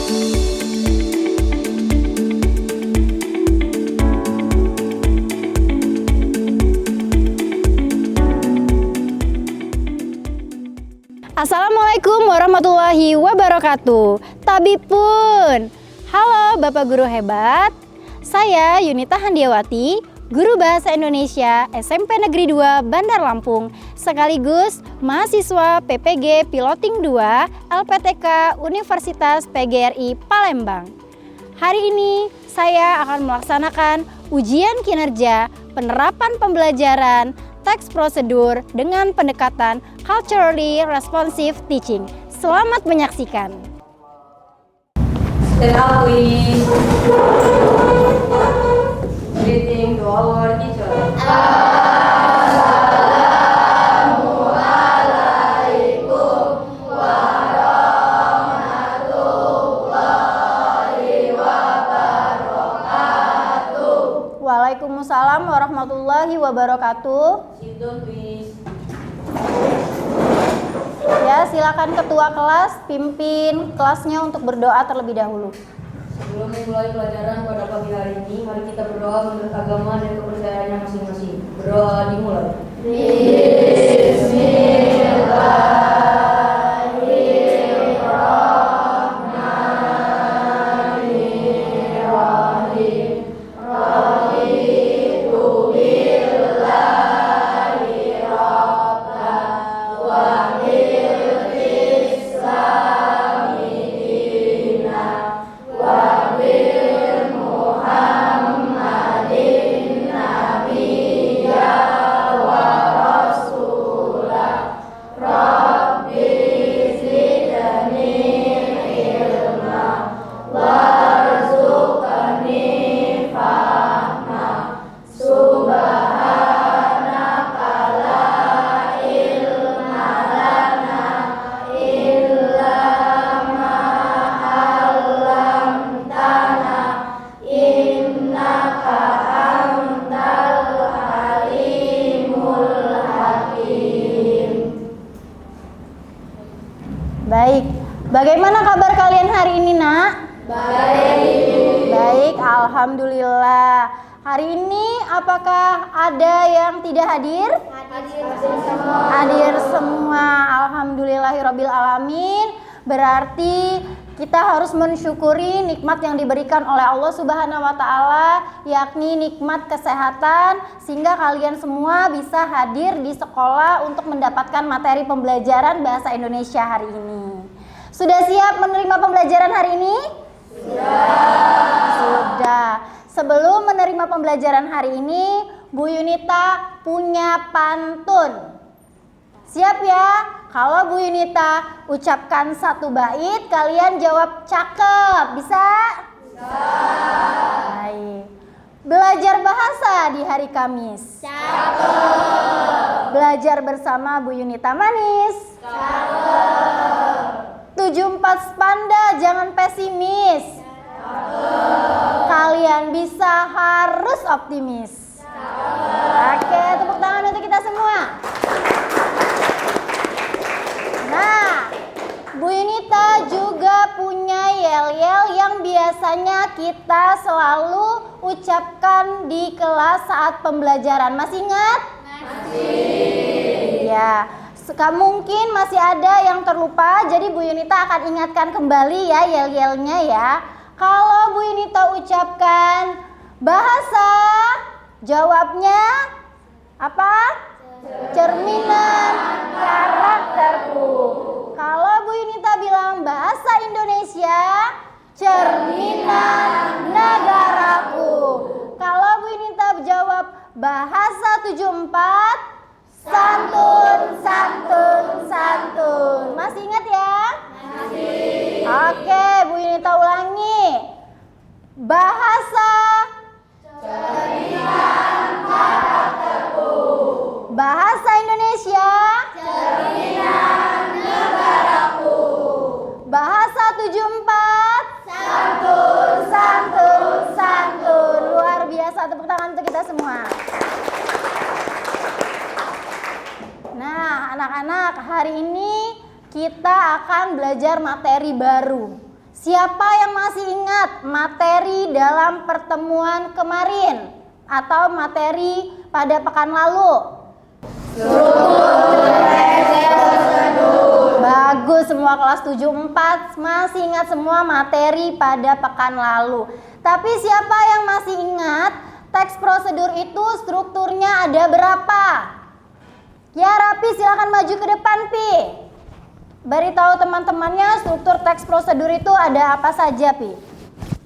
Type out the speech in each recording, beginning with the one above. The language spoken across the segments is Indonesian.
Assalamualaikum warahmatullahi wabarakatuh. Tabipun. Halo Bapak Guru hebat. Saya Yunita Handiawati, Guru Bahasa Indonesia SMP Negeri 2 Bandar Lampung, sekaligus mahasiswa PPG Piloting 2 LPTK Universitas PGRI Palembang. Hari ini saya akan melaksanakan ujian kinerja penerapan pembelajaran teks prosedur dengan pendekatan culturally responsive teaching. Selamat menyaksikan. Stand up please. Greeting to our teacher. Assalamualaikum warahmatullahi wabarakatuh. Waalaikumsalam warahmatullahi wabarakatuh. Sit down please. Ya, silakan ketua kelas pimpin kelasnya untuk berdoa terlebih dahulu. Sebelum memulai pelajaran pada pagi hari ini, mari kita berdoa menurut agama dan kepercayaannya masing-masing. Berdoa dimulai. Bismillahirrahmanirrahim. Raditu billahi rabban wa bil islami dinan wa bil Muhammadin nabiyya wa rasulah. Rabbi zidni ilma warzuqni fahma. Subhanaka la ilma lana illa ma 'allamtana innaka antal alimul hakim. Baik, bagaimana kabar kalian hari ini, Nak? Baik, alhamdulillah. Hari ini apakah ada yang tidak hadir? Hadir semua. Alhamdulillahirabbil alamin. Berarti kita harus mensyukuri nikmat yang diberikan oleh Allah Subhanahu wa taala, yakni nikmat kesehatan, sehingga kalian semua bisa hadir di sekolah untuk mendapatkan materi pembelajaran bahasa Indonesia hari ini. Sudah siap menerima pembelajaran hari ini? Sudah. Sebelum menerima pembelajaran hari ini, Bu Yunita punya pantun. Siap ya? Kalau Bu Yunita ucapkan satu bait, kalian jawab cakep. Bisa? Baik. Belajar bahasa di hari Kamis. Cakep. Belajar bersama Bu Yunita manis. Cakep. 74 Spanda jangan pesimis. Cakep. Kalian bisa harus optimis. Cakep. Oke, tepuk tangan untuk kita semua. Nah, Bu Yunita juga punya yel-yel yang biasanya kita selalu ucapkan di kelas saat pembelajaran. Masih ingat? Masih. Ya, mungkin masih ada yang terlupa, jadi Bu Yunita akan ingatkan kembali ya yel-yelnya ya. Kalau Bu Yunita ucapkan bahasa, jawabnya apa? Cerminan karakterku. Kalau Bu Yunita bilang bahasa Indonesia, cerminan negaraku. Kalau Bu Yunita jawab bahasa 74, santun, santun, santun. Masih ingat ya? Masih. Oke, Bu Yunita ulangi. Bahasa cerminan karakterku. Bahasa Indonesia cerminan negaraku. Bahasa 74 santun, santun, santun. Luar biasa, tepuk tangan untuk kita semua. Nah, anak-anak, hari ini kita akan belajar materi baru. Siapa yang masih ingat materi dalam pertemuan kemarin atau materi pada pekan lalu? Bagus, semua kelas 74 masih ingat semua materi pada pekan lalu. Tapi siapa yang masih ingat teks prosedur itu strukturnya ada berapa? Ya Rapi, silakan maju ke depan Pi. Beritahu teman-temannya struktur teks prosedur itu ada apa saja Pi.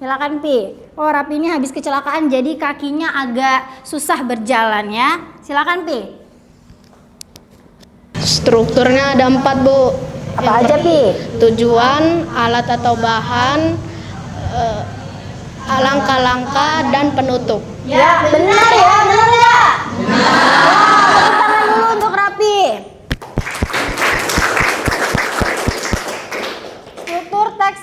Silakan Pi. Oh Rapi ini habis kecelakaan jadi kakinya agak susah berjalan ya. Silakan Pi. Strukturnya ada 4 Bu. Apa aja Pi? Tujuan, alat atau bahan, langkah-langkah dan penutup. Ya benar ya, benar ya. Tepuk tangan dulu untuk Rapi. Struktur teks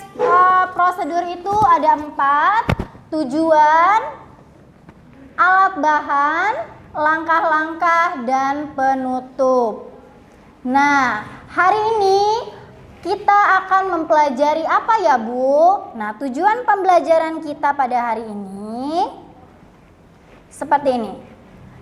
prosedur itu ada 4. Tujuan, alat bahan, langkah-langkah dan penutup. Nah, hari ini kita akan mempelajari apa ya Bu? Nah, tujuan pembelajaran kita pada hari ini seperti ini.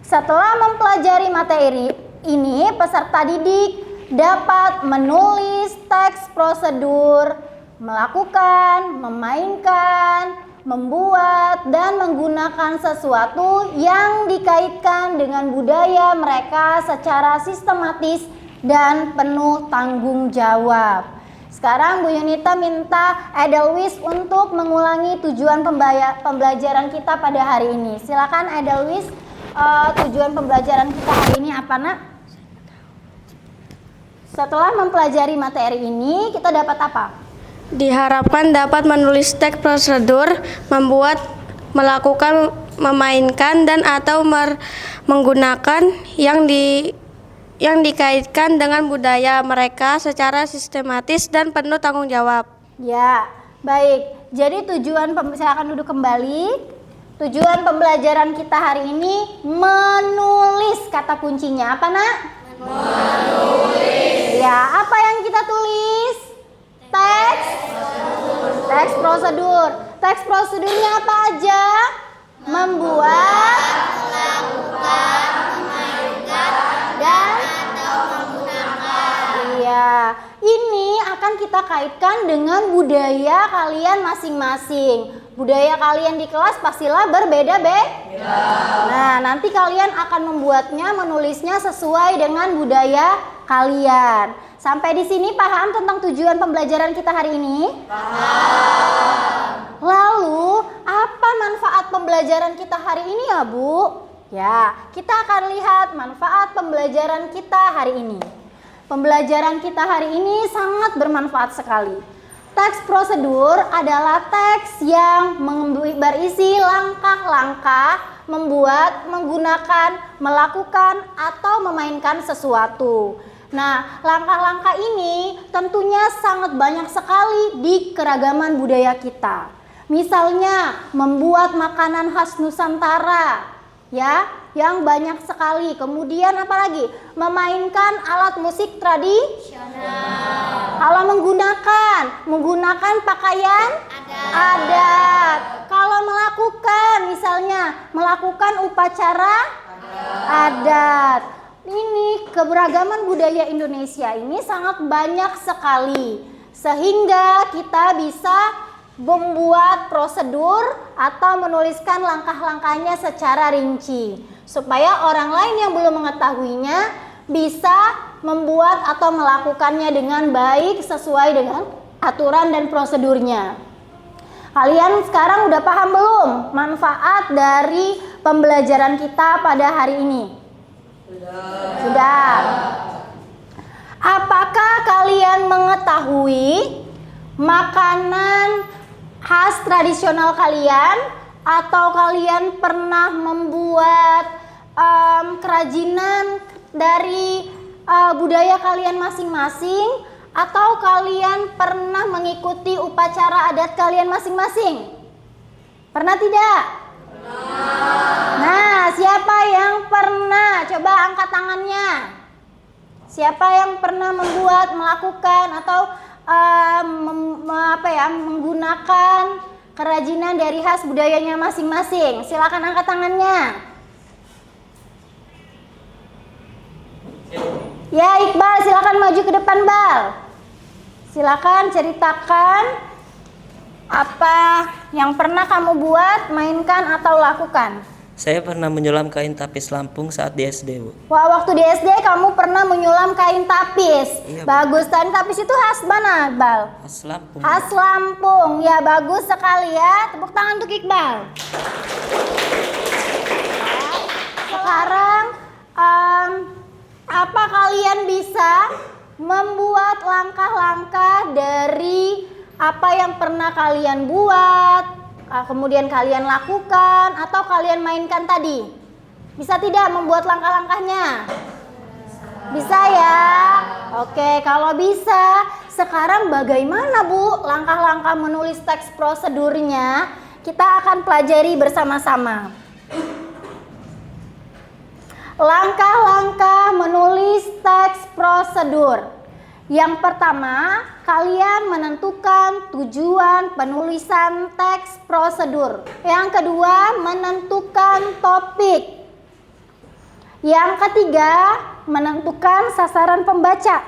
Setelah mempelajari materi ini, peserta didik dapat menulis teks prosedur, melakukan, memainkan, membuat, dan menggunakan sesuatu yang dikaitkan dengan budaya mereka secara sistematis dan penuh tanggung jawab. Sekarang Bu Yunita minta Edelweiss untuk mengulangi tujuan pembelajaran kita pada hari ini. Silakan Edelweiss, tujuan pembelajaran kita hari ini apa nak? Setelah mempelajari materi ini kita dapat apa? Diharapkan dapat menulis teks prosedur, membuat, melakukan, memainkan dan atau menggunakan yang dikaitkan dengan budaya mereka secara sistematis dan penuh tanggung jawab. Ya, baik. Jadi silakan duduk kembali. Tujuan pembelajaran kita hari ini menulis, kata kuncinya apa nak? Menulis. Ya, apa yang kita tulis? Teks prosedur. Teks prosedurnya apa aja? Membuat, melakukan, memainkan, dan iya, ini akan kita kaitkan dengan budaya kalian masing-masing. Budaya kalian di kelas pastilah berbeda-beda. Nah, nanti kalian akan membuatnya, menulisnya sesuai dengan budaya kalian. Sampai di sini paham tentang tujuan pembelajaran kita hari ini? Paham. Lalu, apa manfaat pembelajaran kita hari ini ya, Bu? Ya, kita akan lihat manfaat pembelajaran kita hari ini. Pembelajaran kita hari ini sangat bermanfaat sekali. Teks prosedur adalah teks yang berisi langkah-langkah membuat, menggunakan, melakukan, atau memainkan sesuatu. Nah, langkah-langkah ini tentunya sangat banyak sekali di keragaman budaya kita. Misalnya, membuat makanan khas Nusantara, ya, yang banyak sekali. Kemudian apa lagi? Memainkan alat musik tradisional. Kalau menggunakan pakaian adat. Kalau melakukan upacara adat. Ini keberagaman budaya Indonesia ini sangat banyak sekali. Sehingga kita bisa membuat prosedur atau menuliskan langkah-langkahnya secara rinci supaya orang lain yang belum mengetahuinya bisa membuat atau melakukannya dengan baik sesuai dengan aturan dan prosedurnya. Kalian sekarang udah paham belum manfaat dari pembelajaran kita pada hari ini? Sudah. Apakah kalian mengetahui makanan khas tradisional kalian, atau kalian pernah membuat kerajinan dari budaya kalian masing-masing, atau kalian pernah mengikuti upacara adat kalian masing-masing? Pernah tidak? Nah, siapa yang pernah? Coba angkat tangannya. Siapa yang pernah membuat, melakukan, atau menggunakan menggunakan kerajinan dari khas budayanya masing-masing? Silakan angkat tangannya. Ya, Iqbal, silakan maju ke depan, Bal. Silakan ceritakan apa yang pernah kamu buat, mainkan atau lakukan. Saya pernah menyulam kain tapis Lampung saat di SD, Bu. Wah, waktu di SD kamu pernah menyulam kain tapis. Iya, Bu. Bagus, kain tapis itu khas mana, Bal? Khas Lampung. Khas Lampung. Ya, bagus sekali ya. Tepuk tangan untuk Iqbal. Sekarang apa kalian bisa membuat langkah-langkah dari apa yang pernah kalian buat, kemudian kalian lakukan atau kalian mainkan tadi? Bisa tidak membuat langkah-langkahnya? Bisa ya? Oke, kalau bisa, sekarang bagaimana Bu langkah-langkah menulis teks prosedurnya? Kita akan pelajari bersama-sama. Langkah-langkah menulis teks prosedur. Yang pertama, kalian menentukan tujuan penulisan teks prosedur. Yang kedua, menentukan topik. Yang ketiga, menentukan sasaran pembaca.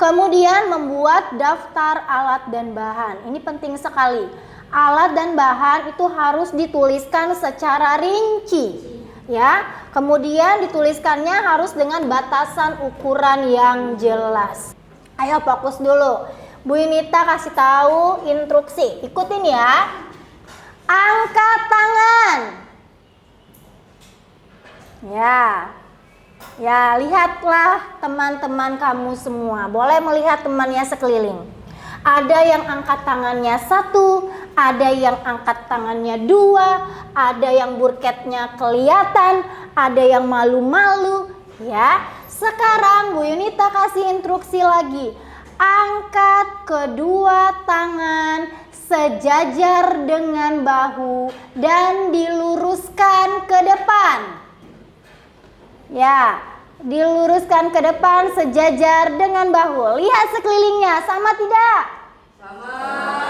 Kemudian membuat daftar alat dan bahan. Ini penting sekali. Alat dan bahan itu harus dituliskan secara rinci. Ya, kemudian dituliskannya harus dengan batasan ukuran yang jelas. Ayo fokus dulu. Bu Yunita kasih tahu instruksi. Ikutin ya. Angkat tangan. Ya, lihatlah teman-teman kamu semua. Boleh melihat temannya sekeliling. Ada yang angkat tangannya 1, ada yang angkat tangannya 2, ada yang burketnya kelihatan, ada yang malu-malu. Ya, sekarang Bu Yunita kasih instruksi lagi. Angkat kedua tangan sejajar dengan bahu dan diluruskan ke depan. Ya, diluruskan ke depan sejajar dengan bahu. Lihat sekelilingnya, sama tidak?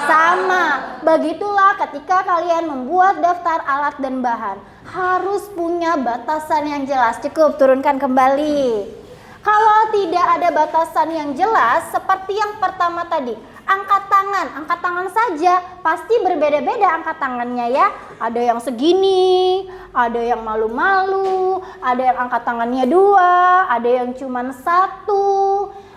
Sama. Begitulah ketika kalian membuat daftar alat dan bahan. Harus punya batasan yang jelas. Cukup, turunkan kembali. Kalau tidak ada batasan yang jelas, seperti yang pertama tadi, angkat tangan saja, pasti berbeda-beda angkat tangannya ya. Ada yang segini, ada yang malu-malu, ada yang angkat tangannya 2, ada yang cuma 1.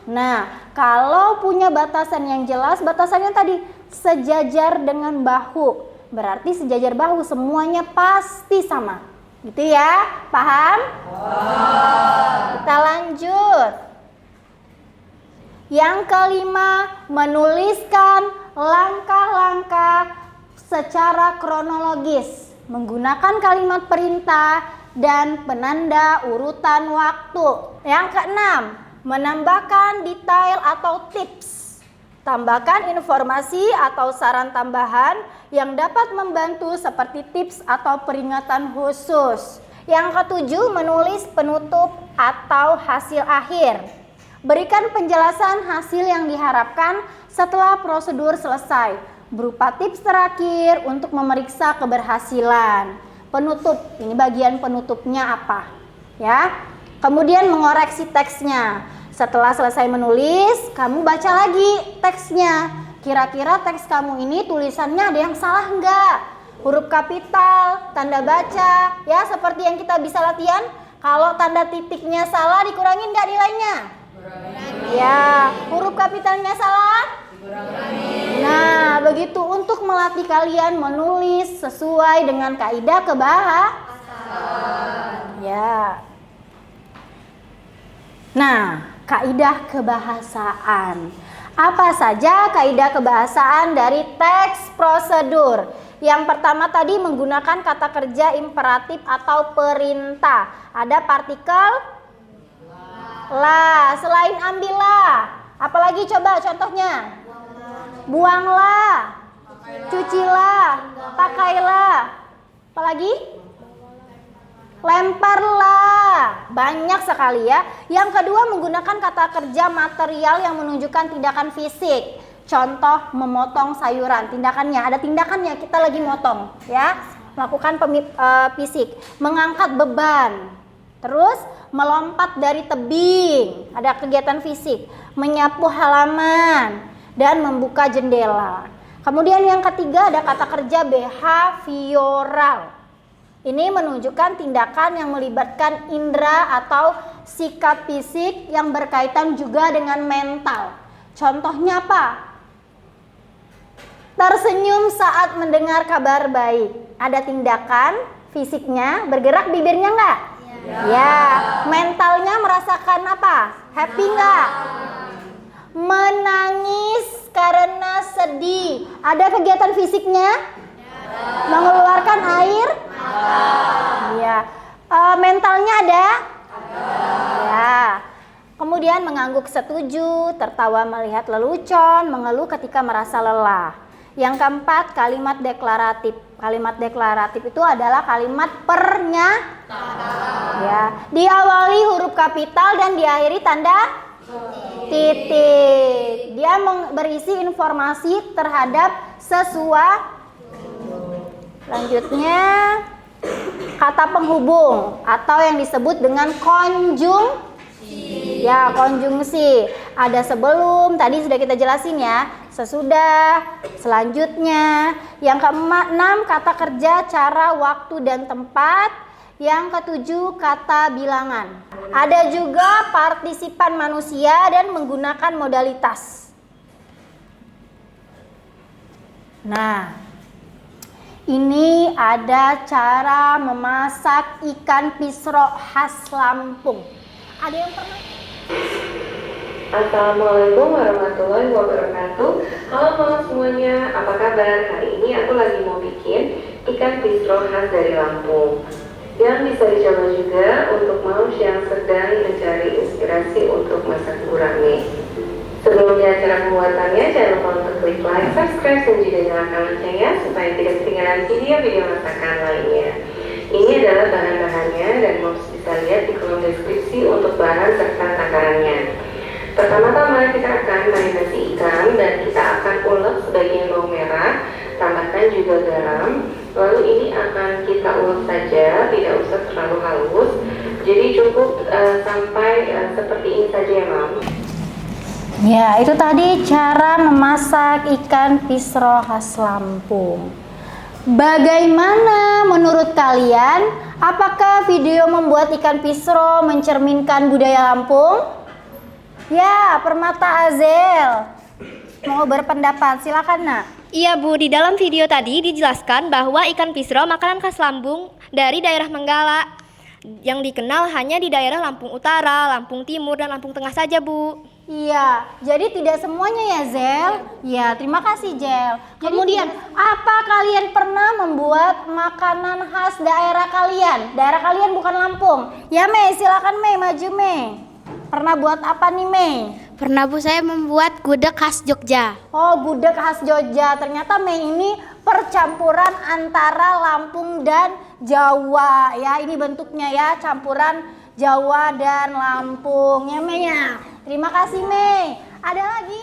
Nah, kalau punya batasan yang jelas, batasannya tadi sejajar dengan bahu. Berarti sejajar bahu, semuanya pasti sama. Gitu ya, paham? Kita lanjut. Yang kelima, menuliskan langkah-langkah secara kronologis menggunakan kalimat perintah dan penanda urutan waktu. Yang keenam, menambahkan detail atau tips. Tambahkan informasi atau saran tambahan yang dapat membantu seperti tips atau peringatan khusus. Yang ketujuh, menulis penutup atau hasil akhir. Berikan penjelasan hasil yang diharapkan setelah prosedur selesai, berupa tips terakhir untuk memeriksa keberhasilan. Penutup, ini bagian penutupnya apa? Ya. Kemudian mengoreksi teksnya. Setelah selesai menulis, kamu baca lagi teksnya. Kira-kira teks kamu ini tulisannya ada yang salah enggak? Huruf kapital, tanda baca, ya seperti yang kita bisa latihan. Kalau tanda titiknya salah, dikurangin enggak nilainya? Ya, huruf kapitalnya salah? Nah, begitu untuk melatih kalian menulis sesuai dengan kaidah kebahasaan. Ya. Nah, kaidah kebahasaan. Apa saja kaidah kebahasaan dari teks prosedur? Yang pertama tadi menggunakan kata kerja imperatif atau perintah. Ada partikel lah. Selain ambillah, apalagi coba contohnya? Buanglah, cucilah, pakailah. Apalagi? Lemparlah. Banyak sekali ya. Yang kedua menggunakan kata kerja material yang menunjukkan tindakan fisik. Contoh memotong sayuran, tindakannya, ada tindakannya, kita lagi motong ya. Melakukan fisik, mengangkat beban, terus melompat dari tebing, ada kegiatan fisik, menyapu halaman, dan membuka jendela. Kemudian yang ketiga ada kata kerja behavioral. Ini menunjukkan tindakan yang melibatkan indera atau sikap fisik yang berkaitan juga dengan mental. Contohnya apa? Tersenyum saat mendengar kabar baik. Ada tindakan fisiknya, bergerak bibirnya enggak? Ya. Mentalnya merasakan apa? Happy enggak? Menangis karena sedih. Ada kegiatan fisiknya? Mengeluarkan air? Ya. Mentalnya ada? Ya. Kemudian mengangguk setuju, tertawa melihat lelucon, mengeluh ketika merasa lelah. Yang keempat, kalimat deklaratif. Kalimat deklaratif itu adalah kalimat pernyataan. Ya, diawali huruf kapital dan diakhiri tanda titik. Dia berisi informasi terhadap sesuatu. Selanjutnya, kata penghubung atau yang disebut dengan konjungsi. Ya, konjungsi. Ada sebelum, tadi sudah kita jelasin ya. Sesudah, selanjutnya. Yang keenam, kata kerja, cara, waktu, dan tempat. Yang ketujuh, kata bilangan. Ada juga partisipan manusia dan menggunakan modalitas. Nah, ini ada cara memasak ikan pisro khas Lampung. Ada yang pernah? Assalamualaikum warahmatullahi wabarakatuh. Halo semuanya, apa kabar? Hari ini aku lagi mau bikin ikan pisro khas dari Lampung yang bisa dicoba juga untuk moms yang sedang mencari inspirasi untuk masak gurame. Sebelumnya cara pembuatannya, jangan lupa untuk klik like, subscribe, dan juga nyalakan loncengnya supaya tidak ketinggalan video-video masakan lainnya. Ini adalah bahan-bahannya dan moms bisa lihat di kolom deskripsi untuk bahan serta takarannya. Pertama-tama kita akan marinasi ikan dan kita akan ulek sebagian bawang merah, tambahkan juga garam. Lalu ini akan kita ulek saja, tidak usah terlalu halus. Jadi cukup sampai seperti ini saja ya Mam. Ya, itu tadi cara memasak ikan pisro khas Lampung. Bagaimana menurut kalian? Apakah video membuat ikan pisro mencerminkan budaya Lampung? Ya, Permata Azel mau berpendapat, silakan nak. Iya Bu, di dalam video tadi dijelaskan bahwa ikan pisro makanan khas Lampung dari daerah Menggala yang dikenal hanya di daerah Lampung Utara, Lampung Timur, dan Lampung Tengah saja Bu. Iya, jadi tidak semuanya ya Zel. Ya, terima kasih Zel. Kemudian, apa kalian pernah membuat makanan khas daerah kalian? Daerah kalian bukan Lampung. Ya Mei, silakan Mei, maju Mei. Pernah buat apa nih Mei? Pernah Bu, saya membuat gudeg khas Jogja. Oh, gudeg khas Jogja. Ternyata Mei ini percampuran antara Lampung dan Jawa ya. Ini bentuknya ya, campuran Jawa dan Lampung ya Mei ya. Terima kasih Mei. Ada lagi?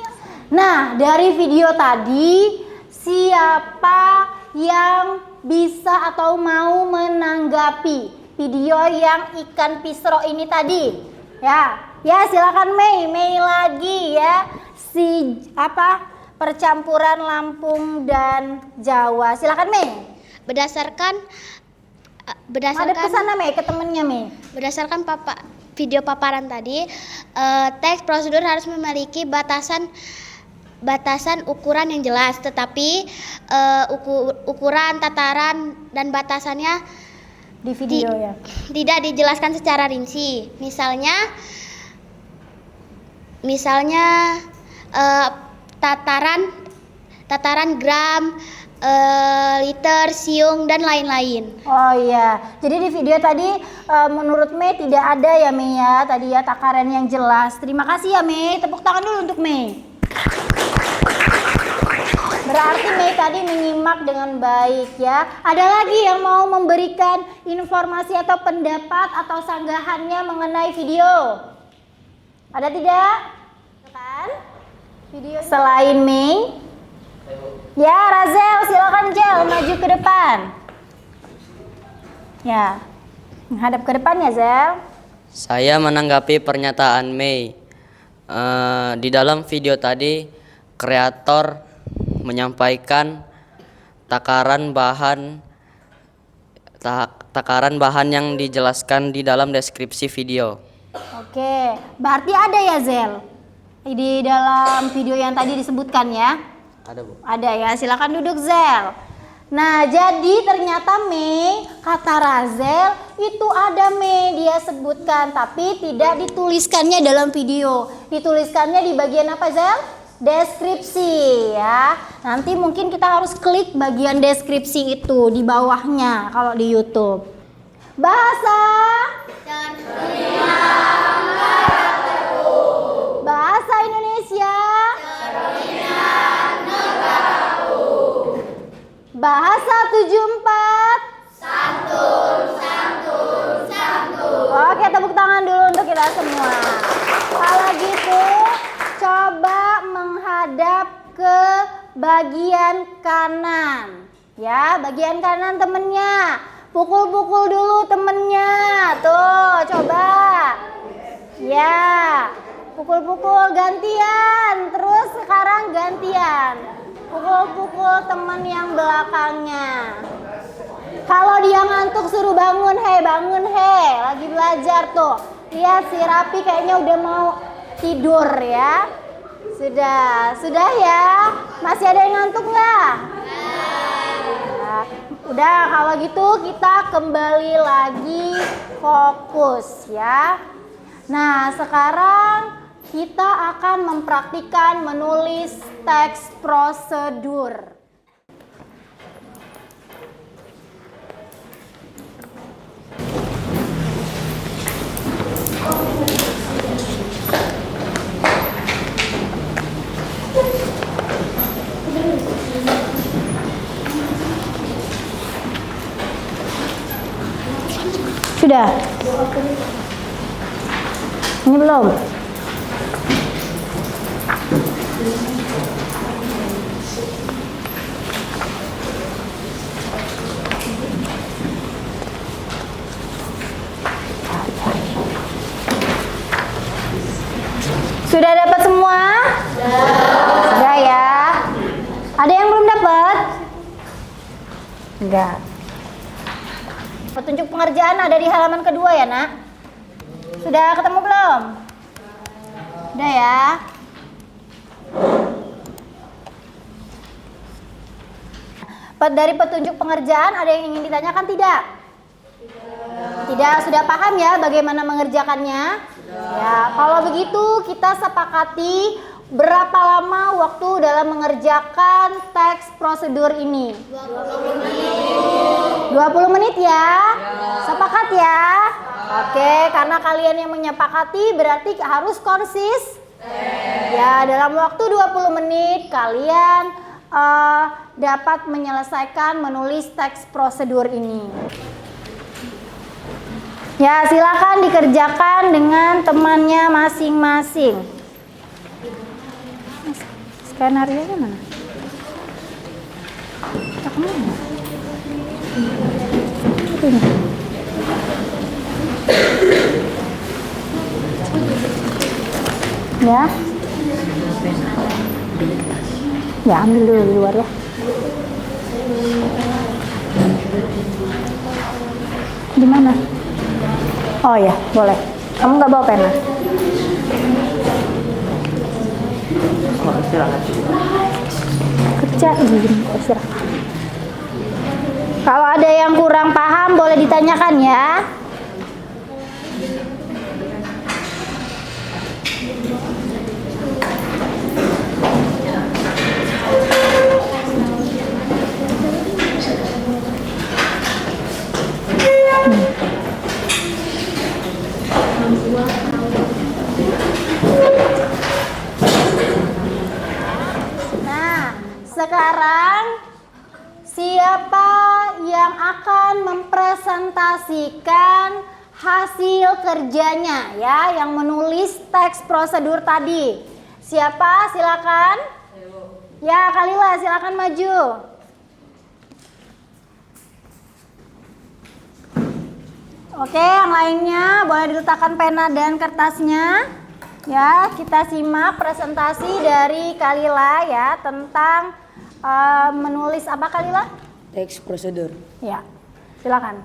Nah, dari video tadi siapa yang bisa atau mau menanggapi video yang ikan pisro ini tadi? Ya silakan Mei lagi ya. Percampuran Lampung dan Jawa. Silakan Mei. Berdasarkan Ada kesana Mei ke temennya Mei. Berdasarkan video paparan tadi, teks prosedur harus memiliki batasan ukuran yang jelas, tetapi ukuran, tataran, dan batasannya Di video ya. tidak dijelaskan secara rinci. Misalnya tataran gram, liter, siung, dan lain-lain. Oh iya, jadi di video tadi menurut Mei tidak ada ya Mei ya, tadi ya takaran yang jelas. Terima kasih ya Mei, tepuk tangan dulu untuk Mei. Berarti Mei tadi menyimak dengan baik ya. Ada lagi yang mau memberikan informasi atau pendapat atau sanggahannya mengenai video? Ada tidak? Kan? Selain Mei? Ya, Razel, silakan Jel, maju ke depan. Ya, menghadap ke depan ya, Zel. Saya menanggapi pernyataan Mei. Di dalam video tadi, kreator menyampaikan takaran bahan yang dijelaskan di dalam deskripsi video. Oke, berarti ada ya, Zel? Di dalam video yang tadi disebutkan ya? Ada, Bu. Ada ya, silakan duduk, Zel. Nah, jadi ternyata Mei, kata Razel itu ada Mei dia sebutkan, tapi tidak dituliskannya dalam video. Dituliskannya di bagian apa, Zel? Deskripsi ya. Nanti mungkin kita harus klik bagian deskripsi itu di bawahnya kalau di YouTube. Bahasa Bahasa Indonesia Bahasa 74 Oke, tepuk tangan dulu untuk kita semua. Kalau gitu, coba menghadap ke bagian kanan. Ya, bagian kanan temennya. Pukul-pukul dulu temennya. Tuh, coba. Ya, pukul-pukul gantian. Terus sekarang gantian. Pukul-pukul teman yang belakangnya. Kalau dia ngantuk suruh bangun, lagi belajar tuh. Lihat si Rapi kayaknya udah mau tidur ya. Sudah ya. Masih ada yang ngantuk nggak? Nah, udah kalau gitu kita kembali lagi fokus ya. Nah sekarang kita akan mempraktikkan menulis teks prosedur. Sudah? Ini belum? Sudah dapat semua? Sudah ya. Ada yang belum dapat? Enggak. Petunjuk pengerjaan ada di halaman kedua ya, Nak? Sudah ketemu belum? Udah ya. Dari petunjuk pengerjaan ada yang ingin ditanyakan tidak? Tidak, sudah paham ya bagaimana mengerjakannya? Ya, kalau begitu kita sepakati berapa lama waktu dalam mengerjakan teks prosedur ini? 20 menit ya? Sepakat ya? Oke, karena kalian yang menyepakati berarti harus konsis. Ya, dalam waktu 20 menit kalian dapat menyelesaikan menulis teks prosedur ini. Ya, silakan dikerjakan dengan temannya masing-masing. Skenario-nya mana? Kita kemana? Ini. Ya. Ya, ambil dulu di luar ya. Di mana? Oh ya, boleh. Kamu nggak bawa pena? Kerja istirahat. Kalau ada yang kurang paham boleh ditanyakan ya. Nah, sekarang siapa yang akan mempresentasikan hasil kerjanya ya, yang menulis teks prosedur tadi? Siapa? Silakan. Ya, Kalila, silakan maju. Oke, yang lainnya boleh diletakkan pena dan kertasnya. Ya, kita simak presentasi dari Kalila ya tentang menulis apa Kalila? Teks prosedur. Ya, silakan.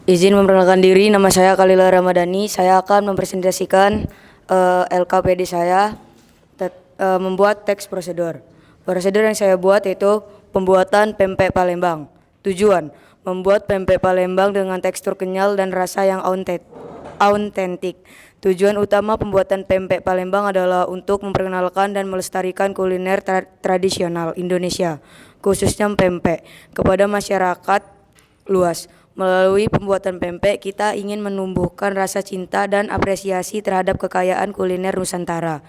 Izin memperkenalkan diri, nama saya Kalila Ramadhani. Saya akan mempresentasikan LKPD saya membuat teks prosedur. Prosedur yang saya buat yaitu pembuatan pempek Palembang. Tujuan membuat pempek Palembang dengan tekstur kenyal dan rasa yang autentik. Tujuan utama pembuatan pempek Palembang adalah untuk memperkenalkan dan melestarikan kuliner tradisional Indonesia, khususnya pempek, kepada masyarakat luas. Melalui pembuatan pempek, kita ingin menumbuhkan rasa cinta dan apresiasi terhadap kekayaan kuliner Nusantara.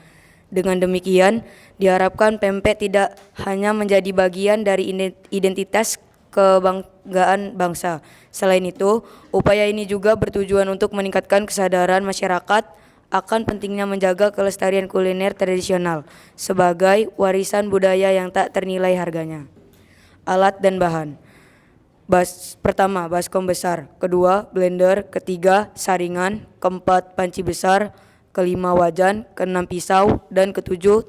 Dengan demikian, diharapkan pempek tidak hanya menjadi bagian dari identitas kebanggaan bangsa. Selain itu, upaya ini juga bertujuan untuk meningkatkan kesadaran masyarakat akan pentingnya menjaga kelestarian kuliner tradisional sebagai warisan budaya yang tak ternilai harganya. Alat dan bahan. Pertama, baskom besar. Kedua, blender. Ketiga, saringan. Keempat, panci besar. Kelima, wajan. Keenam, pisau. Dan ketujuh,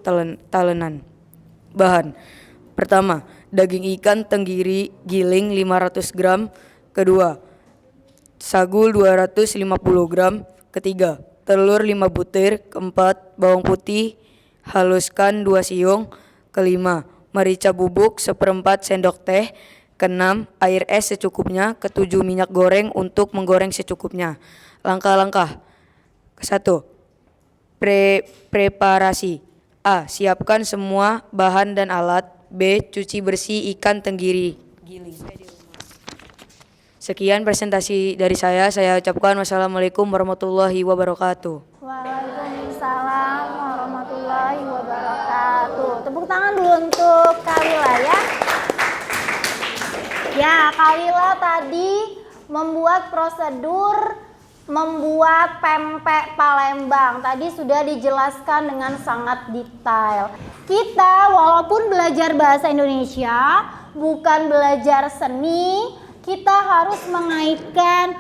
talenan. Bahan. Pertama, daging ikan tenggiri giling 500 gram. Kedua, sagu 250 gram. Ketiga, telur 5 butir. Keempat, bawang putih haluskan 2 siung. Kelima, merica bubuk 1/4 sendok teh. Keenam, air es secukupnya. Ketujuh, minyak goreng untuk menggoreng secukupnya. Langkah-langkah. 1. Preparasi. A. Siapkan semua bahan dan alat. B. Cuci bersih ikan tenggiri giling. Sekian presentasi dari saya. Saya ucapkan wassalamualaikum warahmatullahi wabarakatuh. Waalaikumsalam warahmatullahi wabarakatuh. Tepuk tangan dulu untuk Kalila ya. Ya, Kalila tadi membuat prosedur membuat pempek Palembang. Tadi sudah dijelaskan dengan sangat detail. Kita walaupun belajar bahasa Indonesia, bukan belajar seni, kita harus mengaitkan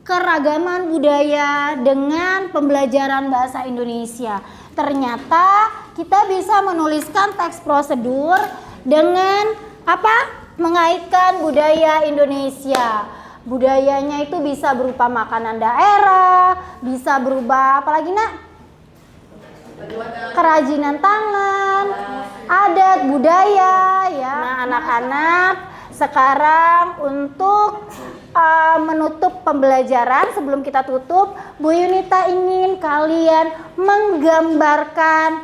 keragaman budaya dengan pembelajaran bahasa Indonesia. Ternyata kita bisa menuliskan teks prosedur dengan apa? Mengaitkan budaya Indonesia. Budayanya itu bisa berupa makanan daerah, bisa berupa apalagi nak? Kerajinan tangan, adat budaya ya. Nah, anak-anak sekarang untuk menutup pembelajaran, sebelum kita tutup, Bu Yunita ingin kalian menggambarkan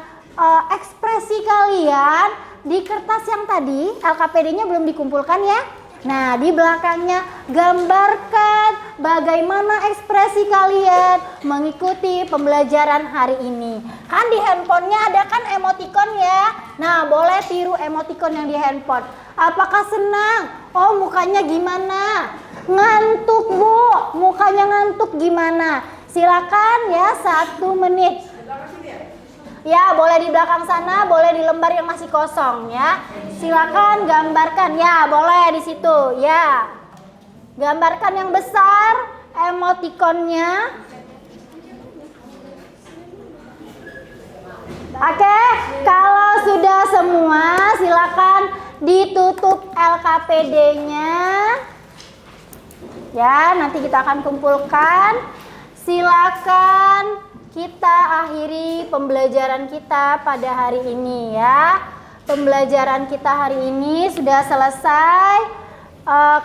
ekspresi kalian di kertas yang tadi. LKPD-nya belum dikumpulkan ya. Nah, di belakangnya gambarkan bagaimana ekspresi kalian mengikuti pembelajaran hari ini. Kan di handphonenya ada kan emoticon ya. Nah, boleh tiru emoticon yang di handphone. Apakah senang? Oh, mukanya gimana? Ngantuk, Bu. Mukanya ngantuk gimana? Silakan ya, 1 menit. Ya, boleh di belakang sana, boleh di lembar yang masih kosong ya. Silakan gambarkan ya, boleh di situ ya. Gambarkan yang besar emoticonnya. Oke, kalau sudah semua silakan ditutup LKPD-nya. Ya, nanti kita akan kumpulkan. Silakan kita akhiri pembelajaran kita pada hari ini ya. Pembelajaran kita hari ini sudah selesai.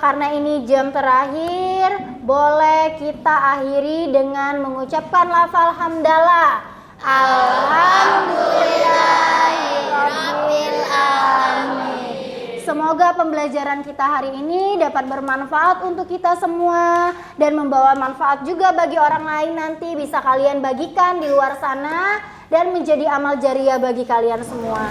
Karena ini jam terakhir, boleh kita akhiri dengan mengucapkan lafal hamdalah. Alhamdulillahirabbil alamin. Semoga pembelajaran kita hari ini dapat bermanfaat untuk kita semua dan membawa manfaat juga bagi orang lain. Nanti bisa kalian bagikan di luar sana dan menjadi amal jariah bagi kalian semua.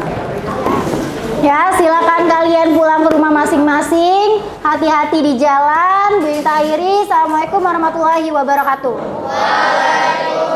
Ya, silakan kalian pulang ke rumah masing-masing. Hati-hati di jalan. Bu Yunita akhiri. Assalamualaikum warahmatullahi wabarakatuh. Waalaikumsalam.